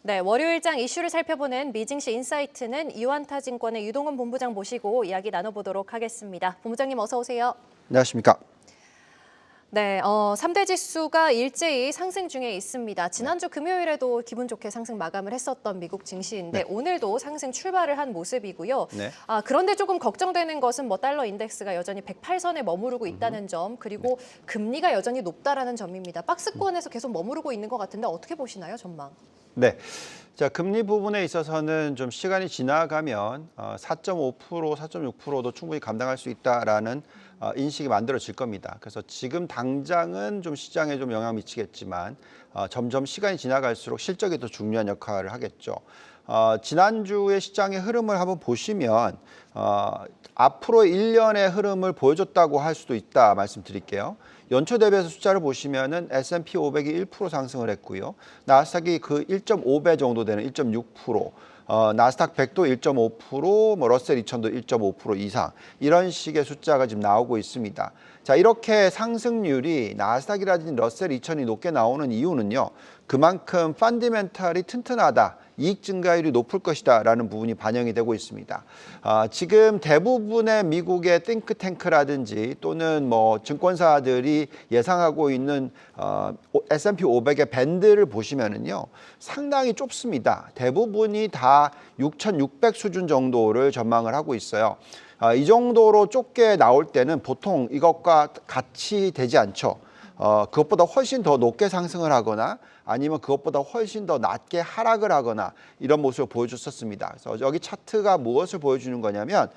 네, 월요일장 이슈를 살펴보는 미증시 인사이트는 이완타증권의 유동훈 본부장 모시고 이야기 나눠보도록 하겠습니다. 본부장님 어서 오세요. 안녕하십니까. 네, 3대 지수가 일제히 상승 중에 있습니다. 지난주 금요일에도 기분 좋게 상승 마감을 했었던 미국 증시인데 오늘도 상승 출발을 한 모습이고요. 네. 그런데 조금 걱정되는 것은 달러 인덱스가 여전히 108선에 머무르고 있다는 점, 그리고 금리가 여전히 높다라는 점입니다. 박스권에서 계속 머무르고 있는 것 같은데 어떻게 보시나요, 전망? 네. 자, 금리 부분에 있어서는 좀 시간이 지나가면 4.5%, 4.6%도 충분히 감당할 수 있다라는 인식이 만들어질 겁니다. 그래서 지금 당장은 좀 시장에 좀 영향 미치겠지만 점점 시간이 지나갈수록 실적이 더 중요한 역할을 하겠죠. 지난주의 시장의 흐름을 한번 보시면 앞으로 1년의 흐름을 보여줬다고 할 수도 있다 말씀드릴게요. 연초 대비해서 숫자를 보시면은 S&P 500이 1% 상승을 했고요. 나스닥이 그 1.5배 정도 되는 1.6%, 나스닥 100도 1.5%, 뭐 러셀 2000도 1.5% 이상 이런 식의 숫자가 지금 나오고 있습니다. 자, 이렇게 상승률이 나스닥이라든지 러셀 2000이 높게 나오는 이유는요. 그만큼 펀더멘털이 튼튼하다. 이익 증가율이 높을 것이다라는 부분이 반영이 되고 있습니다. 지금 대부분의 미국의 띵크탱크라든지 또는 뭐 증권사들이 예상하고 있는 S&P 500의 밴드를 보시면은요 상당히 좁습니다. 대부분이 다 6,600 수준 정도를 전망을 하고 있어요. 이 정도로 좁게 나올 때는 보통 이것과 같이 되지 않죠. 그것보다 훨씬 더 높게 상승을 하거나 아니면 그것보다 훨씬 더 낮게 하락을 하거나 이런 모습을 보여줬었습니다. 그래서 여기 차트가 무엇을 보여주는 거냐면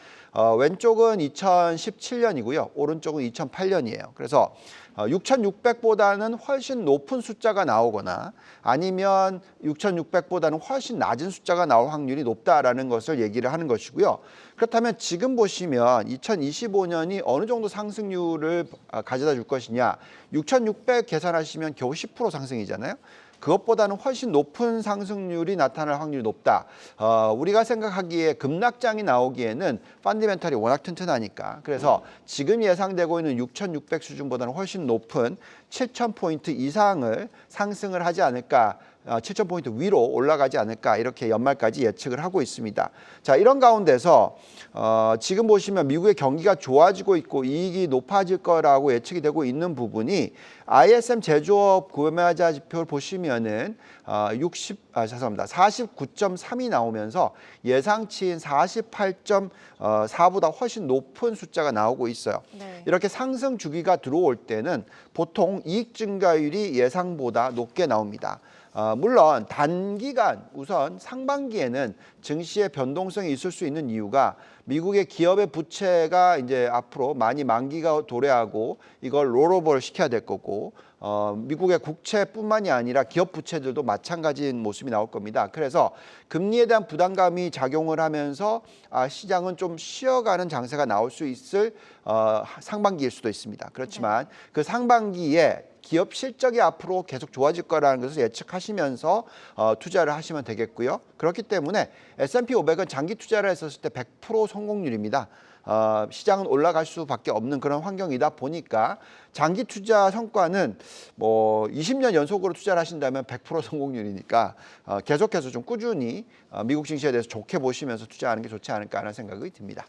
왼쪽은 2017년이고요. 오른쪽은 2008년이에요. 그래서 6,600보다는 훨씬 높은 숫자가 나오거나 아니면 6,600보다는 훨씬 낮은 숫자가 나올 확률이 높다라는 것을 얘기를 하는 것이고요. 그렇다면 지금 보시면 2025년이 어느 정도 상승률을 가져다 줄 것이냐. 6,600 계산하시면 겨우 10% 상승이잖아요. 그것보다는 훨씬 높은 상승률이 나타날 확률이 높다. 우리가 생각하기에 급락장이 나오기에는 펀더멘털이 워낙 튼튼하니까. 그래서 지금 예상되고 있는 6,600 수준보다는 훨씬 높은 7,000포인트 이상을 상승을 하지 않을까. 7,000포인트 위로 올라가지 않을까 이렇게 연말까지 예측을 하고 있습니다. 자, 이런 가운데서 지금 보시면 미국의 경기가 좋아지고 있고 이익이 높아질 거라고 예측이 되고 있는 부분이 ISM 제조업 구매자 지표를 보시면은 49.3이 나오면서 예상치인 48.4보다 훨씬 높은 숫자가 나오고 있어요. 네. 이렇게 상승 주기가 들어올 때는 보통 이익 증가율이 예상보다 높게 나옵니다. 물론 단기간 우선 상반기에는 증시의 변동성이 있을 수 있는 이유가 미국의 기업의 부채가 이제 앞으로 많이 만기가 도래하고 이걸 롤오버를 시켜야 될 거고 미국의 국채뿐만이 아니라 기업 부채들도 마찬가지인 모습이 나올 겁니다. 그래서 금리에 대한 부담감이 작용을 하면서 시장은 좀 쉬어가는 장세가 나올 수 있을 상반기일 수도 있습니다. 그렇지만 그 상반기에 기업 실적이 앞으로 계속 좋아질 거라는 것을 예측하시면서 투자를 하시면 되겠고요. 그렇기 때문에 S&P 500은 장기 투자를 했었을 때 100% 성공률입니다. 시장은 올라갈 수밖에 없는 그런 환경이다 보니까 장기 투자 성과는 뭐 20년 연속으로 투자를 하신다면 100% 성공률이니까 계속해서 좀 꾸준히 미국 증시에 대해서 좋게 보시면서 투자하는 게 좋지 않을까 하는 생각이 듭니다.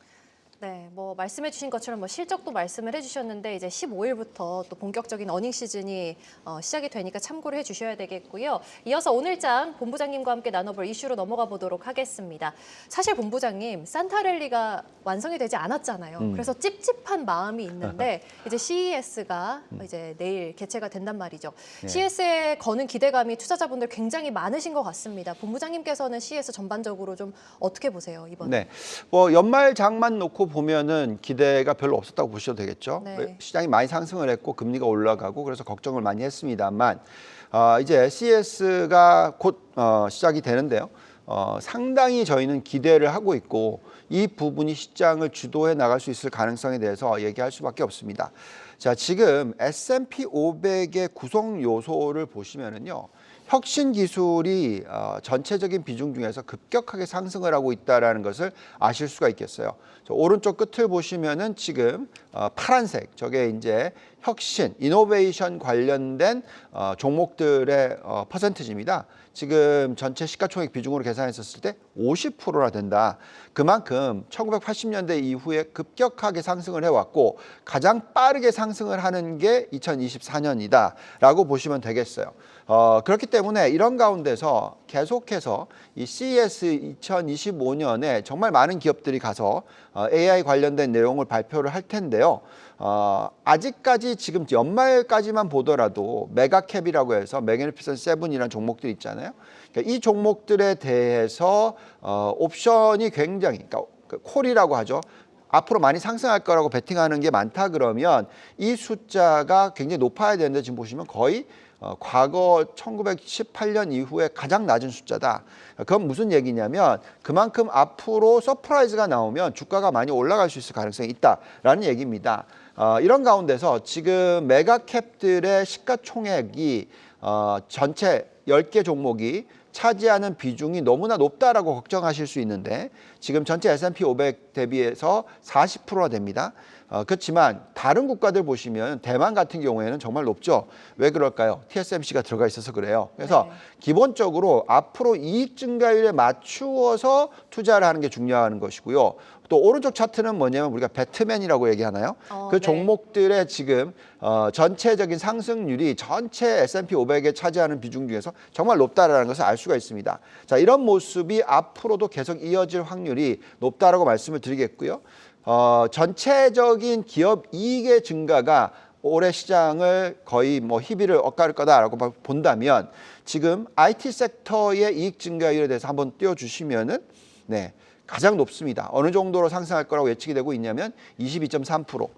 네, 말씀해 주신 것처럼 실적도 말씀을 해주셨는데 이제 15일부터 또 본격적인 어닝 시즌이 시작이 되니까 참고를 해주셔야 되겠고요. 이어서 오늘장 본부장님과 함께 나눠볼 이슈로 넘어가 보도록 하겠습니다. 사실 본부장님, 산타랠리가 완성이 되지 않았잖아요. 그래서 찝찝한 마음이 있는데 이제 CES가 이제 내일 개최가 된단 말이죠. 네. CES에 거는 기대감이 투자자분들 굉장히 많으신 것 같습니다. 본부장님께서는 CES 전반적으로 좀 어떻게 보세요, 이번에? 네, 뭐 연말 장만 놓고 보면은 기대가 별로 없었다고 보셔도 되겠죠. 네. 시장이 많이 상승을 했고 금리가 올라가고 그래서 걱정을 많이 했습니다만 이제 CES가 곧 시작이 되는데요. 상당히 저희는 기대를 하고 있고 이 부분이 시장을 주도해 나갈 수 있을 가능성에 대해서 얘기할 수밖에 없습니다. 자, 지금 S&P 500의 구성 요소를 보시면은요. 혁신 기술이 전체적인 비중 중에서 급격하게 상승을 하고 있다는 것을 아실 수가 있겠어요. 오른쪽 끝을 보시면은 지금 파란색, 저게 이제 혁신, 이노베이션 관련된 종목들의 퍼센티지입니다. 지금 전체 시가총액 비중으로 계산했었을 때 50%나 된다. 그만큼 1980년대 이후에 급격하게 상승을 해왔고 가장 빠르게 상승을 하는 게 2024년이다라고 보시면 되겠어요. 그렇기 때문에 이런 가운데서 계속해서 이 CES 2025년에 정말 많은 기업들이 가서 AI 관련된 내용을 발표를 할 텐데요. 아직까지 지금 연말까지만 보더라도 메가캡이라고 해서 매그니피센트 세븐이라는 종목들이 있잖아요. 그러니까 이 종목들에 대해서 옵션이 굉장히, 그러니까 콜이라고 하죠. 앞으로 많이 상승할 거라고 베팅하는 게 많다 그러면 이 숫자가 굉장히 높아야 되는데 지금 보시면 거의 과거 1918년 이후에 가장 낮은 숫자다. 그건 무슨 얘기냐면 그만큼 앞으로 서프라이즈가 나오면 주가가 많이 올라갈 수 있을 가능성이 있다라는 얘기입니다. 이런 가운데서 지금 메가캡들의 시가총액이 전체 10개 종목이 차지하는 비중이 너무나 높다라고 걱정하실 수 있는데 지금 전체 S&P 500 대비해서 40%가 됩니다. 그렇지만 다른 국가들 보시면 대만 같은 경우에는 정말 높죠. 왜 그럴까요? TSMC가 들어가 있어서 그래요. 그래서 기본적으로 앞으로 이익 증가율에 맞추어서 투자를 하는 게 중요한 것이고요. 또 오른쪽 차트는 뭐냐면 우리가 배트맨이라고 얘기하나요? 그 종목들의 지금 전체적인 상승률이 전체 S&P 500에 차지하는 비중 중에서 정말 높다라는 것을 알 수가 있습니다. 자, 이런 모습이 앞으로도 계속 이어질 확률이 높다라고 말씀을 드리겠고요. 전체적인 기업 이익의 증가가 올해 시장을 거의 뭐 희비를 엇갈릴 거다라고 본다면 지금 IT 섹터의 이익 증가율에 대해서 한번 띄워주시면은 네, 가장 높습니다. 어느 정도로 상승할 거라고 예측이 되고 있냐면 22.3%.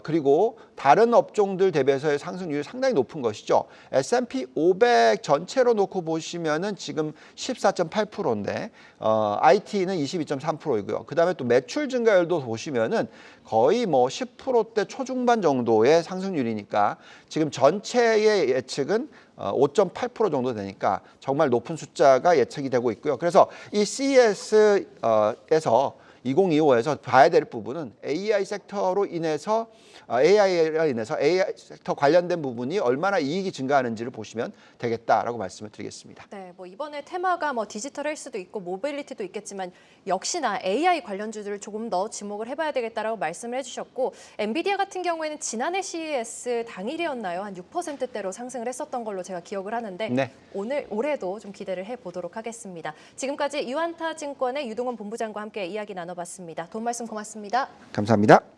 그리고 다른 업종들 대비해서의 상승률이 상당히 높은 것이죠. S&P 500 전체로 놓고 보시면은 지금 14.8%인데 IT는 22.3%이고요. 그다음에 또 매출 증가율도 보시면은 거의 뭐 10%대 초중반 정도의 상승률이니까 지금 전체의 예측은 5.8% 정도 되니까 정말 높은 숫자가 예측이 되고 있고요. 그래서 이 CES에서 2025에서 봐야 될 부분은 AI 섹터로 인해서 AI 섹터 관련된 부분이 얼마나 이익이 증가하는지를 보시면 되겠다라고 말씀을 드리겠습니다. 네, 뭐 이번에 테마가 뭐 디지털 헬스도 있고 모빌리티도 있겠지만 역시나 AI 관련주들을 조금 더 지목을 해봐야 되겠다라고 말씀을 해주셨고 엔비디아 같은 경우에는 지난해 CES 당일이었나요? 한 6%대로 상승을 했었던 걸로 제가 기억을 하는데 네. 올해도 좀 기대를 해보도록 하겠습니다. 지금까지 유안타증권의 유동원 본부장과 함께 이야기 나눠봤습니다. 도움 말씀 고맙습니다. 감사합니다.